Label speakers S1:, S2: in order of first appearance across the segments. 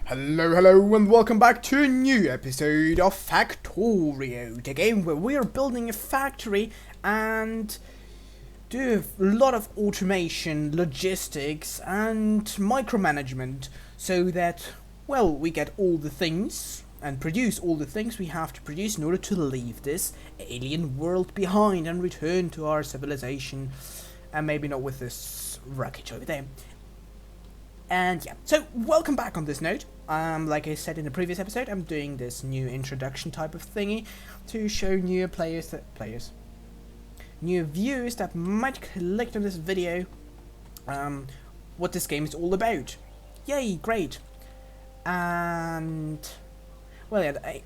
S1: Hello, and welcome back to a new episode of Factorio, the game where we are building a factory and do a lot of automation, logistics, and micromanagement so that, well, we get all the things and produce all the things we have to produce in order to leave this alien world behind and return to our civilization, and maybe not with this wreckage over there. And yeah, so welcome back on this note. Like I said in the previous episode, I'm doing this new introduction type of thingy to show new new viewers that might click on this video, what this game is all about. Yay, great. And well, yeah,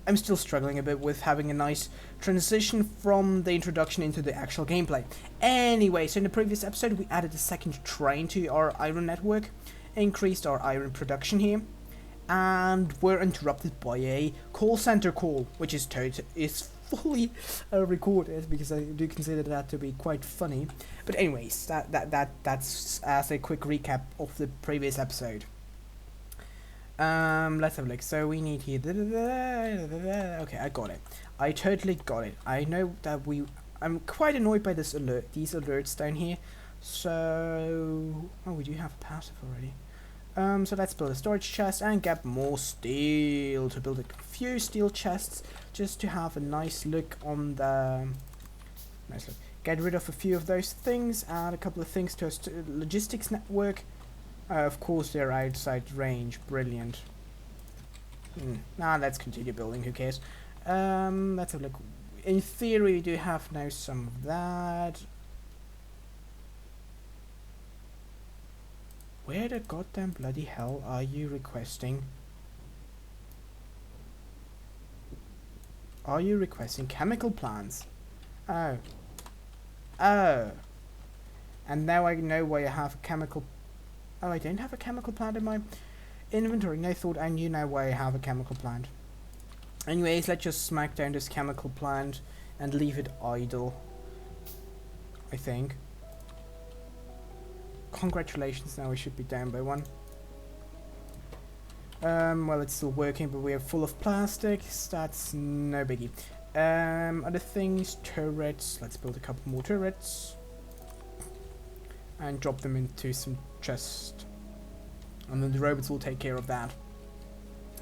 S1: I'm still struggling a bit with having a nice transition from the introduction into the actual gameplay. Anyway, so in the previous episode we added a second train to our iron network, increased our iron production here, and we're interrupted by a call center call, which is fully recorded because I do consider that to be quite funny. But anyways, that's as a quick recap of the previous episode. Let's have a look. So we need here. Okay, I got it. I totally got it. I know that I'm quite annoyed by these alerts down here. So, oh, we do have a passive already. So let's build a storage chest and get more steel to build a few steel chests, just to have a nice look on the. Nice look. Get rid of a few of those things, add a couple of things to our logistics network. Of course, they're outside range. Brilliant. Now let's continue building. Who cares? Let's have a look. In theory, we do have now some of that. Where the goddamn bloody hell are you requesting? Are you requesting chemical plants? Oh. Oh. And now I know why I have a chemical. Oh, I don't have a chemical plant in my inventory. I thought I knew now why I have a chemical plant. Anyways, let's just smack down this chemical plant and leave it idle, I think. Congratulations, now we should be down by one. Well, it's still working, but we are full of plastics. That's no biggie. Other things, turrets. Let's build a couple more turrets. And drop them into some chests. And then the robots will take care of that.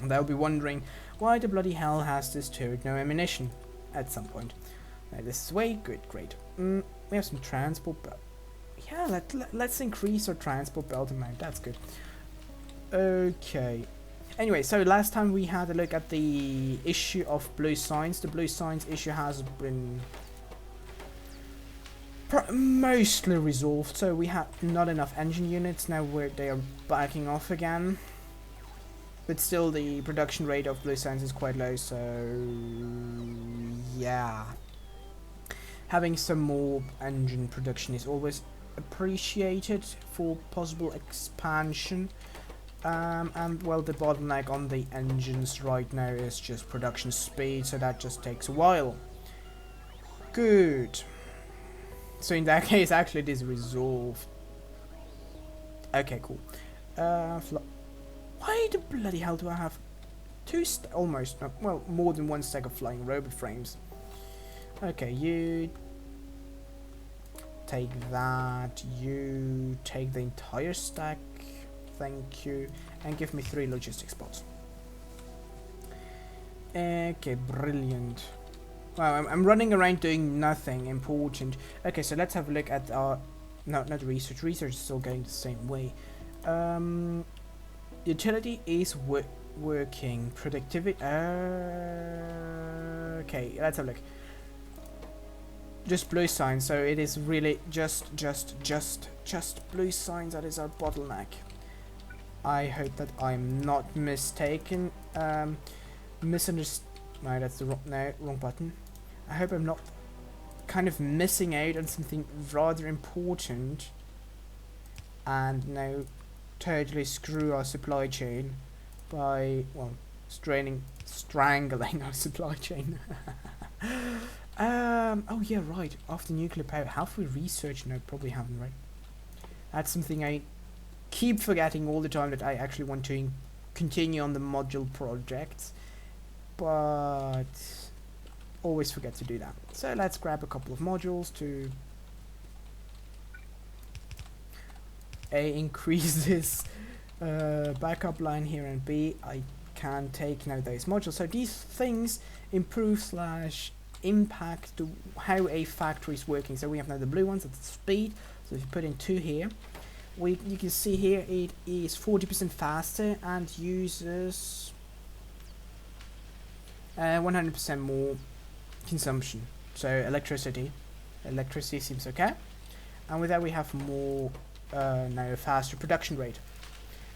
S1: And they'll be wondering, why the bloody hell has this turret no ammunition? At some point. Now this is way good, great. We have some transport, but yeah, let's increase our transport belt amount. That's good. Okay. Anyway, so last time we had a look at the issue of blue signs. The blue signs issue has been mostly resolved. So we have not enough engine units now, where they are backing off again. But still, the production rate of blue signs is quite low. So yeah, having some more engine production is always appreciated for possible expansion. And well, the bottleneck on the engines right now is just production speed, so that just takes a while. Good. So in that case, actually it is resolved. Okay, cool. Why the bloody hell do I have more than one stack of flying robot frames? Okay, you take that, you take the entire stack, thank you, and give me 3 logistics spots. Okay, brilliant. Wow, I'm running around doing nothing important. Okay, so let's have a look at our, no, not research, research is still going the same way. Utility is working, productivity, okay, let's have a look. Just blue signs, so it is really just blue signs that is our bottleneck. I hope that I'm not mistaken. Misunderstood. No, that's the wrong button. I hope I'm not kind of missing out on something rather important and now totally screw our supply chain by, well, strangling our supply chain. Oh yeah, right. After nuclear power, have we researched? No, probably haven't, right? That's something I keep forgetting all the time, that I actually want to continue on the module projects, but always forget to do that. So let's grab a couple of modules to increase this backup line here, and B, I can take now those modules. So these things improve slash impact to how a factory is working. So we have now the blue ones at speed. So if you put in 2 here, you can see here it is 40% faster and uses 100% more consumption. So electricity seems okay, and with that we have more now faster production rate,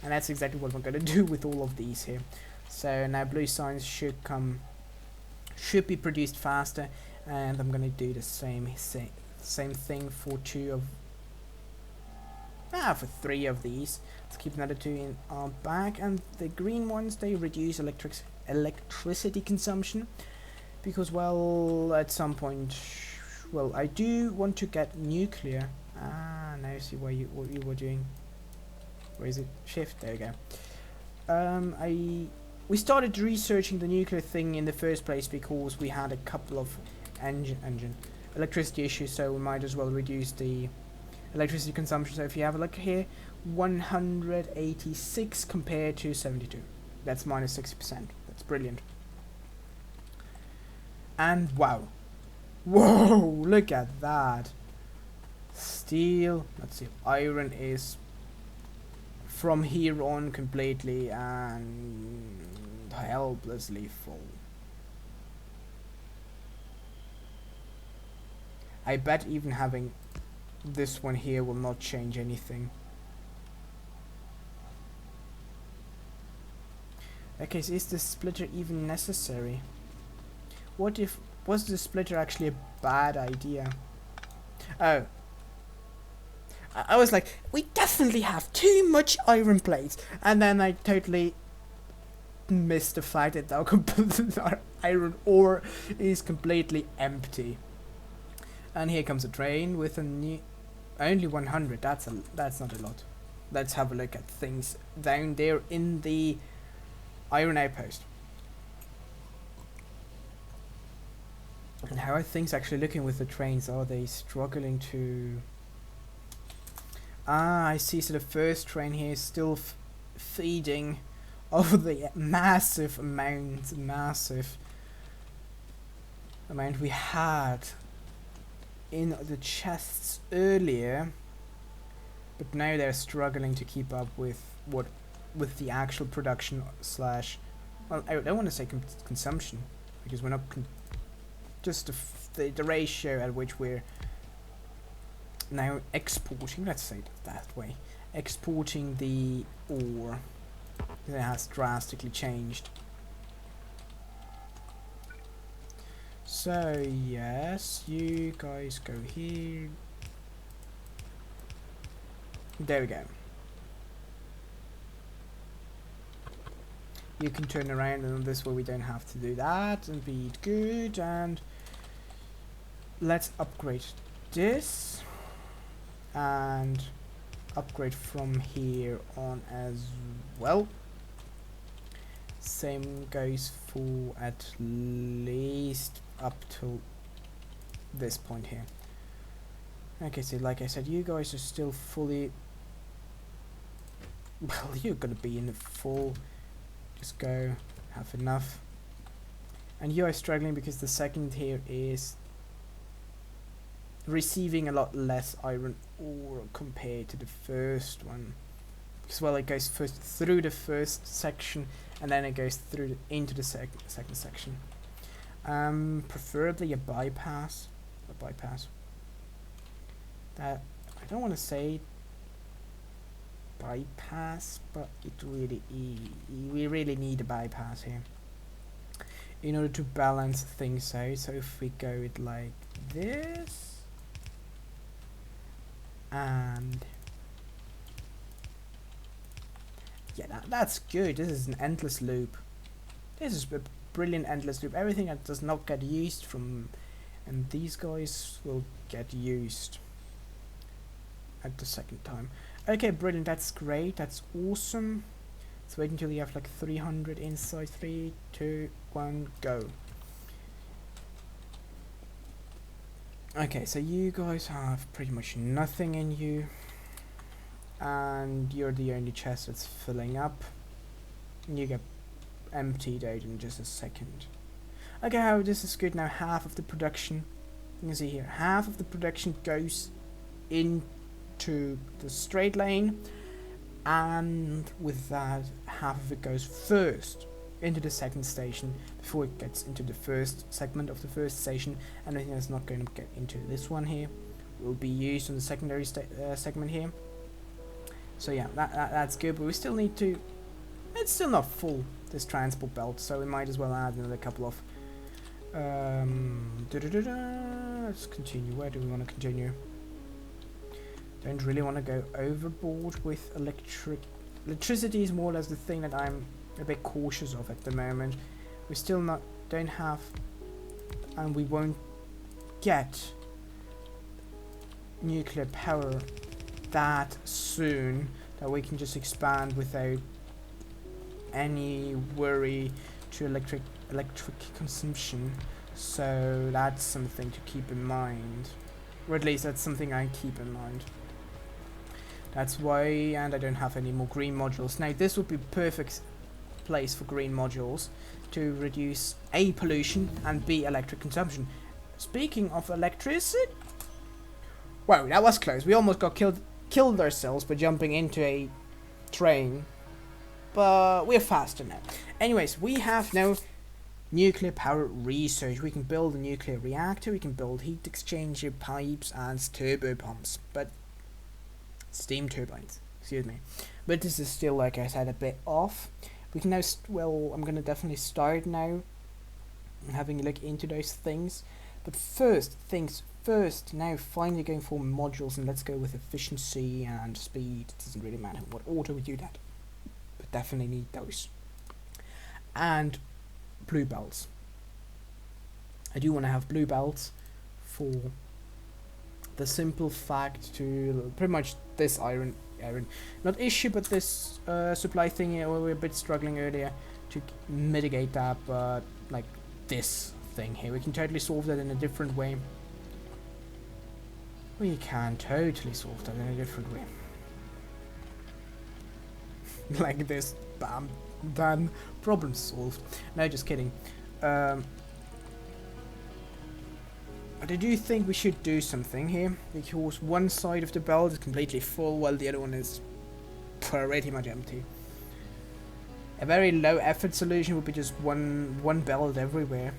S1: and that's exactly what we're going to do with all of these here. So now blue signs should be produced faster, and I'm going to do the same thing for for 3 of these. Let's keep another 2 in our back, and the green ones, they reduce electricity consumption, because, well, at some point, well, I do want to get nuclear. Now I see what you were doing. Where is it? Shift, there you go. We started researching the nuclear thing in the first place because we had a couple of electricity issues, so we might as well reduce the electricity consumption. So if you have a look here, 186 compared to 72. That's minus 60%. That's brilliant. And wow. Whoa, look at that. Steel, let's see, iron is from here on completely and helplessly full. I bet even having this one here will not change anything. Okay, so is the splitter even necessary? What if, was the splitter actually a bad idea? Oh. I was like, we definitely have too much iron plates, and then I totally missed the fact that our iron ore is completely empty. And here comes a train with a new, only 100. That's not a lot. Let's have a look at things down there in the iron outpost. And how are things actually looking with the trains? Are they struggling to... Ah, I see. So the first train here is still feeding over the massive amount we had in the chests earlier, but now they're struggling to keep up with the actual production slash, well, I don't want to say consumption, because we're not just the ratio at which we're now exporting, let's say it that way, exporting the ore, that has drastically changed. So yes, you guys go here. There we go. You can turn around, and this way we don't have to do that, and be good. And let's upgrade this and upgrade from here on as well. Same goes for at least up till this point here. Okay, so like I said, you guys are still fully, well, you're gonna be in the full, just go, have enough. And you are struggling because the second here is receiving a lot less iron ore compared to the first one, because, well, it goes first through the first section and then it goes through into the second section. Preferably a bypass. That, I don't want to say bypass, but it really we really need a bypass here in order to balance things out. So if we go it like this, and yeah, that's good. This is an endless loop. This is a brilliant endless loop. Everything that does not get used from, and these guys will get used at the second time. Okay, brilliant. That's great. That's awesome. Let's wait until you have like 300 inside. 3, 2, 1, go. Okay, so you guys have pretty much nothing in you. And you're the only chest that's filling up. And you get emptied out in just a second. Okay, how this is good now. Half of the production, you can see here, half of the production goes into the straight lane, and with that, half of it goes first into the second station before it gets into the first segment of the first station. Anything that's not going to get into this one here will be used on the secondary segment here. So yeah, that's good, but we still need to. It's still not full, this transport belt, so we might as well add another couple of. Let's continue. Where do we want to continue? Don't really want to go overboard with electricity is more or less the thing that I'm a bit cautious of at the moment. We still don't have, and we won't get nuclear power that soon that we can just expand without any worry to electric consumption. So that's something to keep in mind, or at least that's something I keep in mind. That's why, and I don't have any more green modules. Now this would be perfect place for green modules to reduce A, pollution, and B, electric consumption. Speaking of electricity, wow, that was close. We almost got killed ourselves by jumping into a train, but we're faster now. Anyways, we have now nuclear power research. We can build a nuclear reactor, we can build heat exchanger pipes and turbo pumps, but steam turbines, excuse me. But this is still, like I said, a bit off. We can now, well, I'm gonna definitely start now having a look into those things. But first things first, now finally going for modules, and let's go with efficiency and speed. It doesn't really matter what order we do that, but definitely need those. And blue belts. I do want to have blue belts for the simple fact to pretty much this iron not issue, but this supply thing we were a bit struggling earlier to mitigate that, but like this thing here, we can totally solve that in a different way. We can totally solve that in a different way. Like this, bam, done, problem solved. No, just kidding. But I do think we should do something here, because one side of the belt is completely full while the other one is pretty much empty. A very low effort solution would be just one belt everywhere.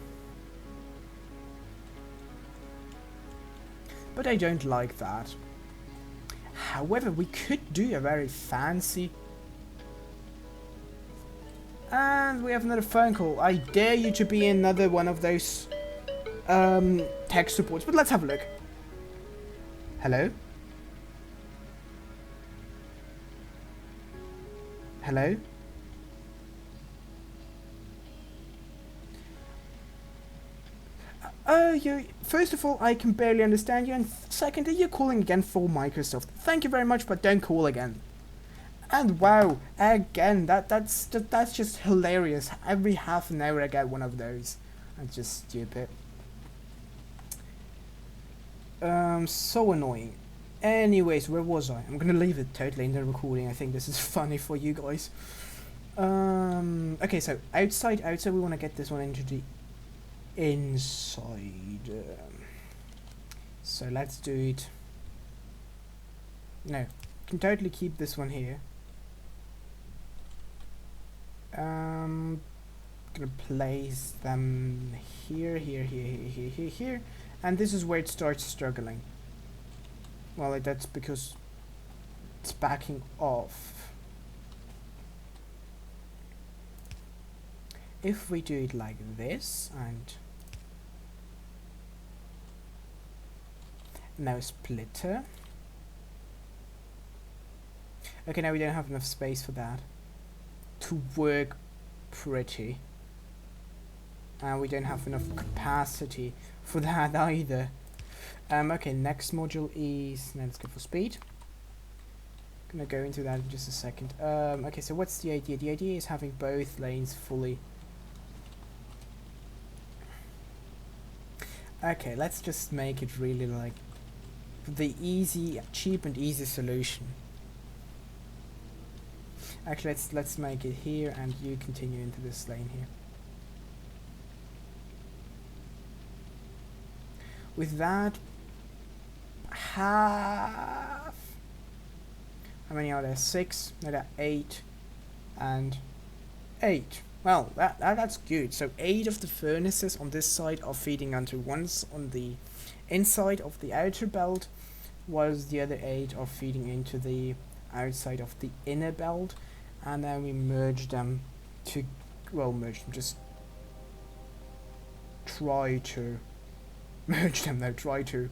S1: But I don't like that. However, we could do a very fancy. And we have another phone call. I dare you to be another one of those tech supports, but let's have a look. Hello? Hello? First of all, I can barely understand you, and secondly, you're calling again for Microsoft. Thank you very much, but don't call again. And wow, again, that's just hilarious. Every half an hour I get one of those. That's just stupid. So annoying. Anyways, where was I? I'm gonna leave it totally in the recording. I think this is funny for you guys. Okay, so outside, we want to get this one into the inside. So let's do it. No, can totally keep this one here. Gonna place them here, here, and this is where it starts struggling. Well, that's because it's backing off. If we do it like this, and now splitter. Okay, now we don't have enough space for that to work pretty. And we don't have enough capacity for that either. Okay, next module is, now let's go for speed. gonna go into that in just a second. Okay, so what's the idea? The idea is having both lanes fully. Okay, let's just make it really like the easy, cheap and easy solution. Actually, let's make it here, and you continue into this lane here. With that, half. How many are there? 6. No, there are 8, and 8. Well, that's good. So 8 of the furnaces on this side are feeding onto ones on the inside of the outer belt, whilst the other 8 are feeding into the outside of the inner belt. And then we merge them to, well, merge them, just try to merge them, no, try to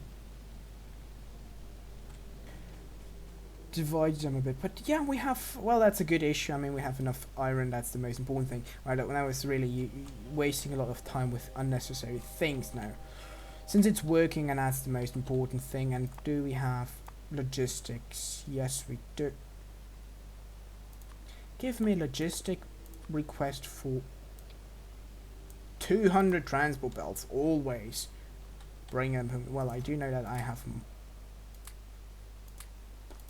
S1: divide them a bit. But yeah, we have, well, that's a good issue. I mean, we have enough iron, that's the most important thing. Right, when I was really wasting a lot of time with unnecessary things now. Since it's working, and that's the most important thing. And do we have logistics? Yes, we do. Give me a logistic request for 200 transport belts, always. Bring them home. Well, I do know that I have them.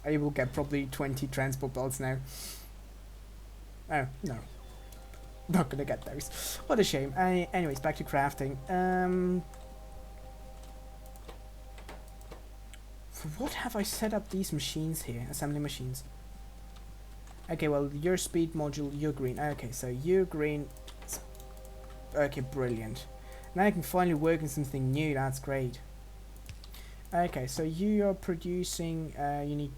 S1: I will get probably 20 transport belts now. Oh, no. Not gonna get those. What a shame. Anyways, back to crafting. For what have I set up these machines here? Assembly machines. Okay, well, your speed module, you're green. Okay, so you're green. Okay, brilliant. Now I can finally work on something new. That's great. Okay, so you are producing, you need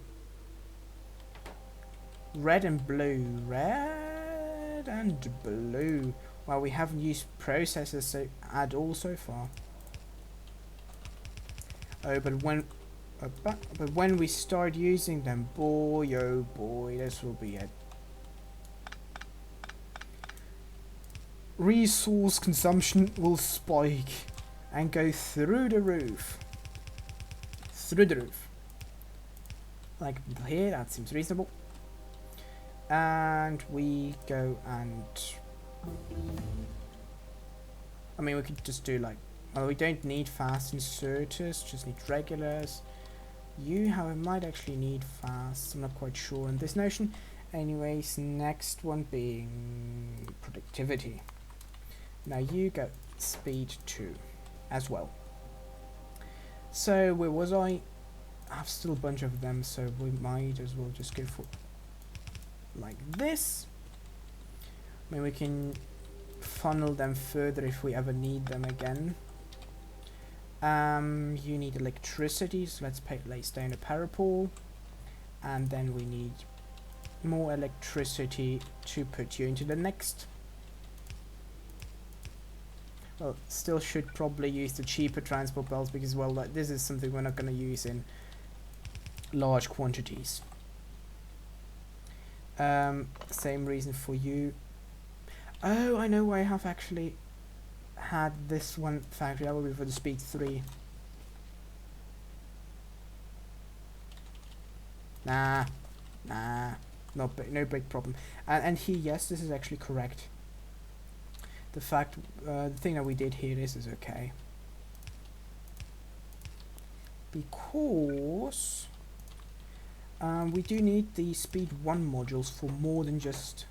S1: red and blue. Red and blue. Well, we haven't used processors at all so far. Oh, but when we start using them, boy, oh boy, this will be it. Resource consumption will spike and go through the roof. Through the roof. Like here, that seems reasonable. And we go and... I mean, we could just do like... Well, we don't need fast inserters, just need regulars. You, however, might actually need fast. I'm not quite sure on this notion. Anyways, next one being productivity. Now you get speed 2 as well. So where was I? I have still a bunch of them, so we might as well just go for like this. I mean, we can funnel them further if we ever need them again. You need electricity, so let's place down a power pole, and then we need more electricity to put you into the next. Well, still should probably use the cheaper transport belts because, well, this is something we're not going to use in large quantities. Same reason for you. Oh, I know why I have actually had this one factory. That will be for the speed 3. Nah, no big problem. And here, yes, this is actually correct. The thing that we did here, this is okay. Because we do need the speed 1 modules for more than just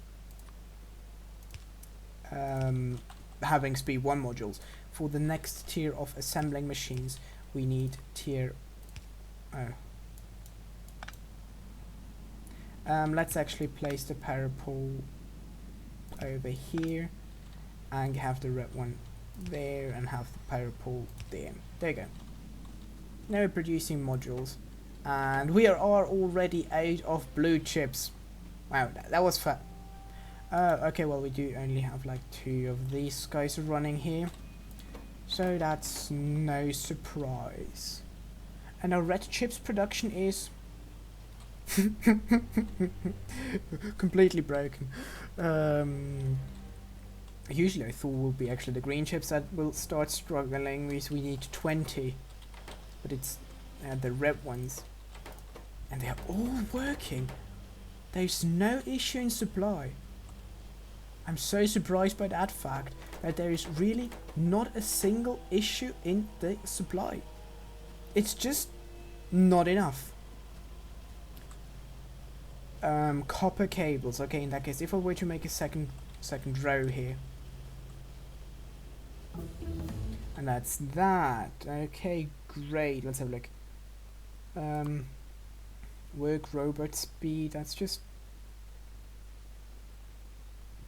S1: having speed 1 modules. For the next tier of assembling machines, we need tier... let's actually place the power pole over here and have the red one there and have the power pole there. There you go. Now we're producing modules and we are already out of blue chips. Wow, that was fun. Okay, well, we do only have like 2 of these guys running here, so that's no surprise. And our red chips production is completely broken. Usually I thought it would be actually the green chips that will start struggling. We need 20, but it's the red ones, and they are all working. There's no issue in supply. I'm so surprised by that fact, that there is really not a single issue in the supply. It's just not enough. Copper cables. Okay, in that case, if I were to make a second row here, and that's that. Okay, great. Let's have a look. Work robot speed. That's just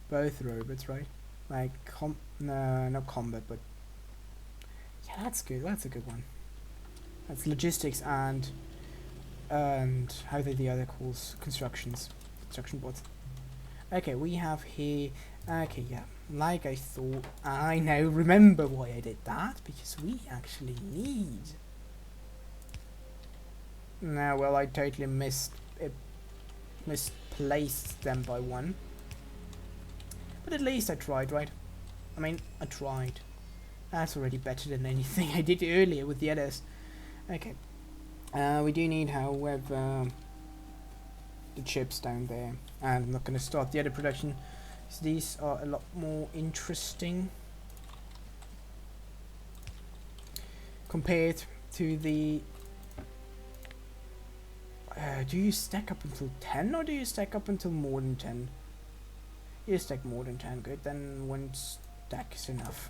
S1: both robots, right? Like no, not combat, but yeah, that's good. That's a good one. That's logistics and how did the other calls? Construction bots. Okay, we have here. Okay, yeah, like I thought. I now remember why I did that, because we actually need. No, well, I totally misplaced them by one. But at least I tried, right? I mean, I tried. That's already better than anything I did earlier with the others. Okay. We do need, however, the chips down there. And I'm not going to start the other production, because these are a lot more interesting compared to the... do you stack up until 10 or do you stack up until more than 10? You stack more than 10, good, then one stack is enough.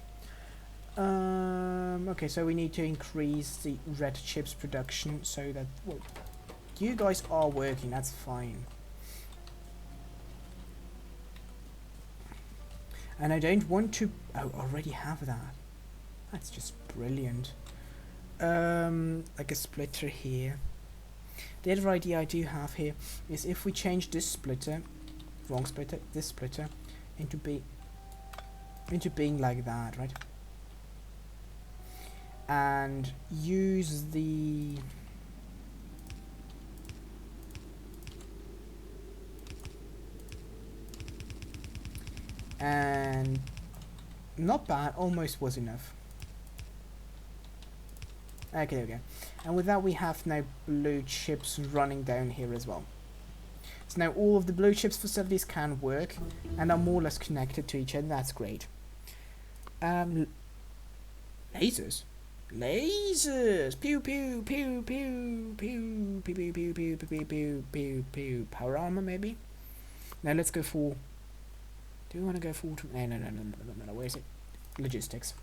S1: Okay, so we need to increase the red chips production so that, well, you guys are working, that's fine. And I don't want to, oh, already have that. That's just brilliant. Like a splitter here. The other idea I do have here is if we change this splitter, wrong splitter, this splitter, into being like that, right? And use the and not bad, almost was enough. Okay, there we go. And with that we have now blue chips running down here as well. So now all of the blue chips facilities can work and are more or less connected to each other. That's great. Lasers? Lasers! Pew pew pew pew pew pew pew pew pew pew pew pew pew. Power armor maybe? Now let's go for... Do we want to go for... No. Where is it? Logistics.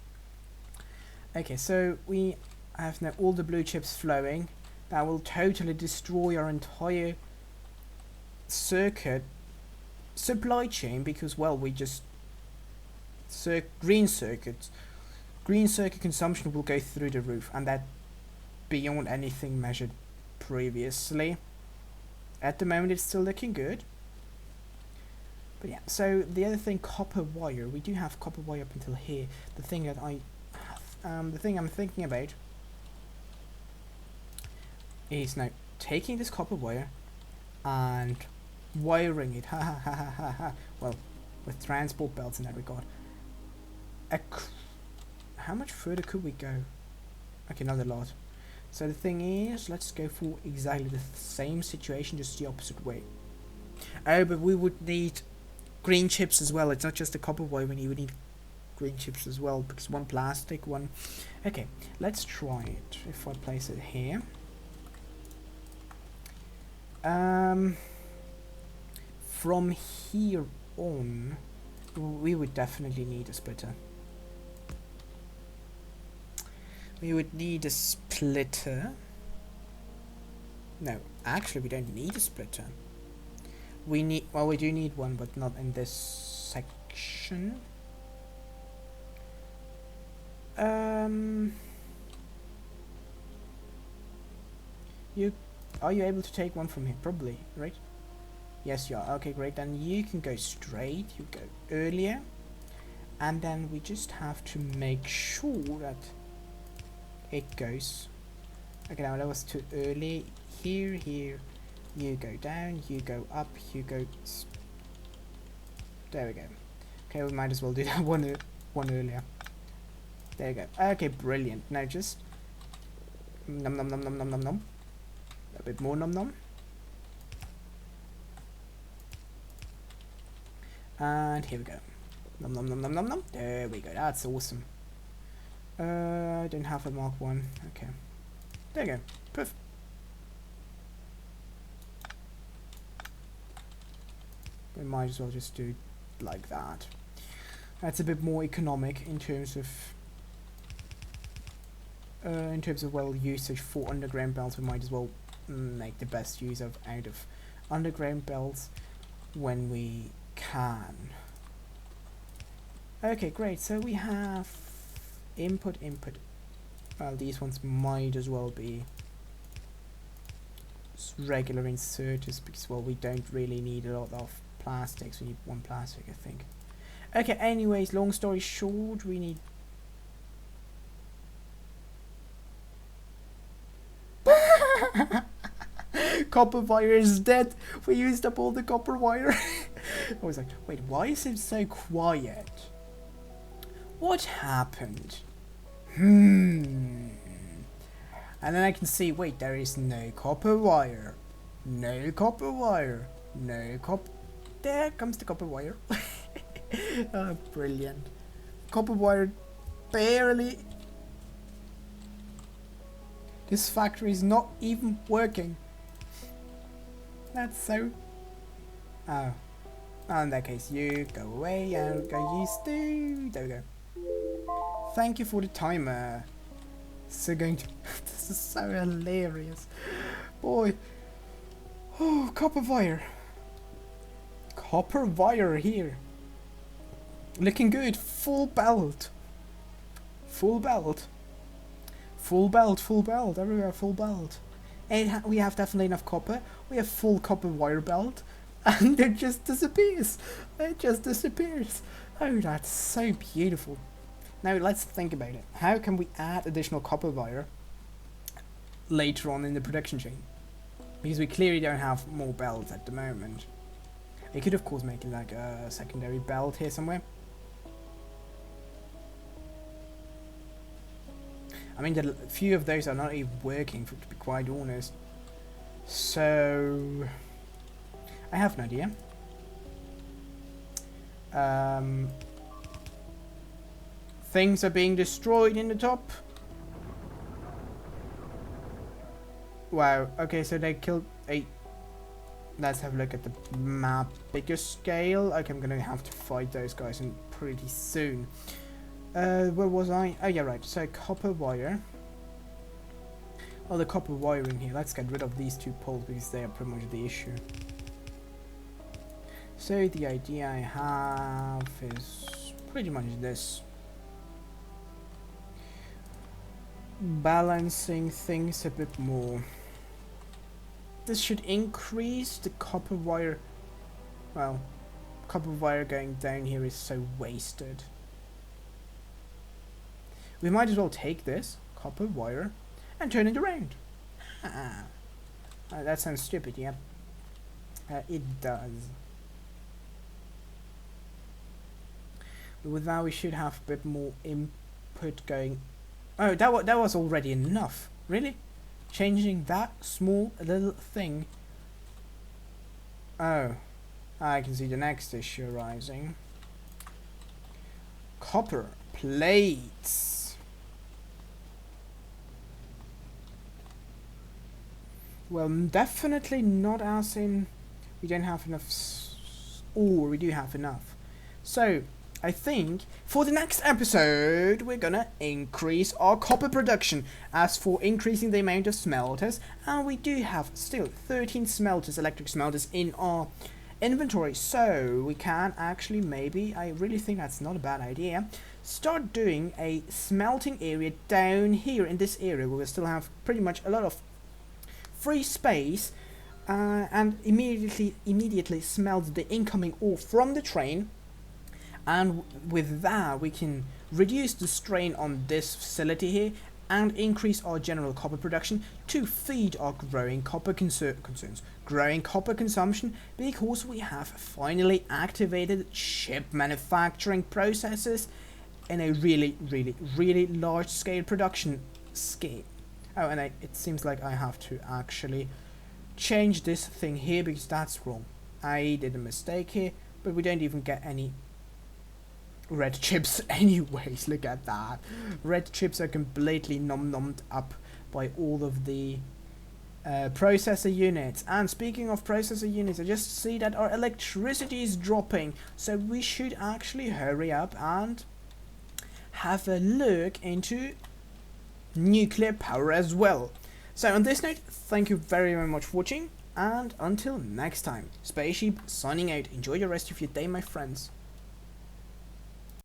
S1: Okay, so we have now all the blue chips flowing. That will totally destroy our entire circuit supply chain because, well, we just green circuit consumption will go through the roof, and that beyond anything measured previously. At the moment it's still looking good, but yeah. So the other thing, copper wire, we do have copper wire up until here. The thing that I have, the thing I'm thinking about is now taking this copper wire and wiring it, well, with transport belts in that regard. How much further could we go? Okay, not a lot. So the thing is, let's go for exactly the same situation, just the opposite way. Oh, but we would need green chips as well. It's not just the copper wire, we need green chips as well, because one plastic, one... Okay, let's try it. If I place it here. From here on, we would definitely need a splitter. We would need a splitter. No, actually we don't need a splitter. We need, well, we do need one, but not in this section. Are you able to take one from here? Probably, right? Yes, you are. Okay, great. Then you can go straight. You go earlier. And then we just have to make sure that it goes. Okay, now that was too early. Here. You go down. You go up. You go... There we go. Okay, we might as well do that one earlier. There you go. Okay, brilliant. Now just... Nom. A bit more nom. And here we go. Nom nom nom nom nom nom. There we go. That's awesome. I don't have a Mark 1. Okay. There you go. Perfect. We might as well just do like that. That's a bit more economic in terms of well usage for underground belts. We might as well make the best use of out of underground belts when we can. Okay, great. So we have input. Well, these ones might as well be regular inserters because, well, we don't really need a lot of plastics. We need one plastic, I think. Okay, anyways, long story short, we need copper wire is dead. We used up all the copper wire. I was like, wait, why is it so quiet? What happened? And then I can see, wait, there is no copper wire. No copper wire. No copper. There comes the copper wire. Oh, brilliant. Copper wire barely. This factory is not even working. That's so. Oh. Oh, in that case, you go away. I'll go use two. There we go. Thank you for the timer. So going to. This is so hilarious. Boy. Oh, copper wire. Copper wire here. Looking good. Full belt. Full belt. Full belt, full belt. Everywhere full belt. And we have definitely enough copper. We have full copper wire belt. And it just disappears. It just disappears. Oh, that's so beautiful. Now let's think about it. How can we add additional copper wire later on in the production chain? Because we clearly don't have more belts at the moment. We could of course make it like a secondary belt here somewhere. I mean, a few of those are not even working, to be quite honest. So I have an idea. Things are being destroyed in the top. Wow. Okay, so they killed a. Let's have a look at the map. Bigger scale. Okay, I'm gonna have to fight those guys in pretty soon. Where was I? Oh yeah, right. So copper wire. Oh, the copper wiring here. Let's get rid of these two poles because they are pretty much the issue. So the idea I have is pretty much this. Balancing things a bit more. This should increase the copper wire. Well, copper wire going down here is so wasted. We might as well take this copper wire and turn it around. That sounds stupid, yeah. It does. But with that we should have a bit more input going. Oh, that was already enough. Really? Changing that small little thing. Oh, I can see the next issue arising. Copper plates. Well, definitely not as in we don't have enough, or we do have enough. So I think for the next episode we're gonna increase our copper production. As for increasing the amount of smelters, and we do have still 13 smelters, electric smelters in our inventory, so we can actually maybe, I really think that's not a bad idea, start doing a smelting area down here in this area where we still have pretty much a lot of free space, and immediately smelt the incoming ore from the train. And with that we can reduce the strain on this facility here and increase our general copper production to feed our growing copper growing copper consumption, because we have finally activated chip manufacturing processes in a really large scale production scale. Oh, and it seems like I have to actually change this thing here because that's wrong. I did a mistake here. But we don't even get any red chips anyways. Look at that. Red chips are completely nommed up by all of the processor units. And speaking of processor units, I just see that our electricity is dropping, so we should actually hurry up and have a look into nuclear power as well. So on this note, thank you very, very much for watching, and until next time, Spaceship signing out. Enjoy the rest of your day, my friends.